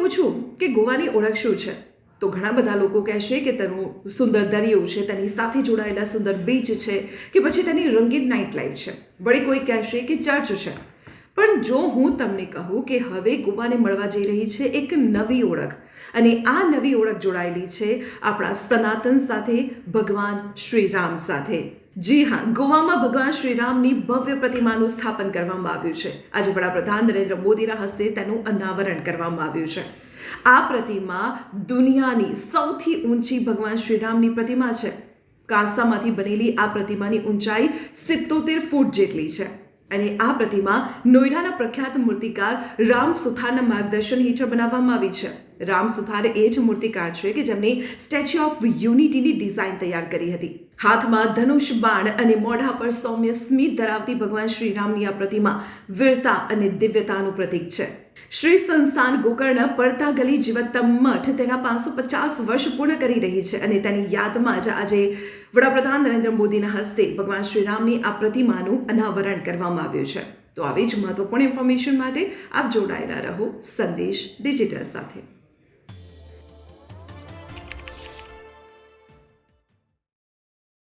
પૂછું કે ગોવાની ઓળખ શું છે, તો ઘણા બધા લોકો કહેશે કે તેનું સુંદર દરિયો છે, તેની સાથે જોડાયેલા સુંદર બીચ છે, કે પછી તેની રંગીન નાઇટ લાઈફ છે. વળી કોઈ કહેશે કે ચર્ચ છે. પણ જો હું તમને કહું કે હવે ગોવાને મળવા જઈ રહી છે એક નવી ઓળખ, અને આ નવી ઓળખ જોડાયેલી છે આપણા સનાતન સાથે, ભગવાન શ્રી રામ સાથે. જી હા, ગોવામાં ભગવાન શ્રીરામની ભવ્ય પ્રતિમાનું સ્થાપન કરવામાં આવ્યું છે. આજે વડાપ્રધાન નરેન્દ્ર મોદીના હસ્તે તેનું અનાવરણ કરવામાં આવ્યું છે. આ પ્રતિમા દુનિયાની સૌથી ઊંચી ભગવાન શ્રીરામની પ્રતિમા છે. કાંસામાંથી બનેલી આ પ્રતિમાની ઊંચાઈ 77 ફૂટ જેટલી છે, અને આ પ્રતિમા નોઈડાના પ્રખ્યાત મૂર્તિકાર રામ સુથારના માર્ગદર્શન હેઠળ બનાવવામાં આવી છે. રામ સુથાર એ જ મૂર્તિકાર છે કે જેમણે સ્ટેચ્યુ ઓફ યુનિટીની ડિઝાઇન તૈયાર કરી હતી. હાથમાં ધનુષ બાણ અને મોઢા પર સૌમ્ય સ્મિત ધરાવતી ભગવાન શ્રીરામની આ પ્રતિમા વીરતા અને દિવ્યતાનું પ્રતીક છે. શ્રી સંસ્થાન ગોકર્ણ પડતા ગલી જીવત્તમ મઠ તેના 550 વર્ષ પૂર્ણ કરી રહી છે, અને તેની યાદમાં જ આજે વડાપ્રધાન નરેન્દ્ર મોદીના હસ્તે ભગવાન શ્રીરામની આ પ્રતિમાનું અનાવરણ કરવામાં આવ્યું છે. તો આવી જ મહત્વપૂર્ણ ઇન્ફોર્મેશન માટે આપ જોડાયેલા રહો સંદેશ ડિજિટલ સાથે.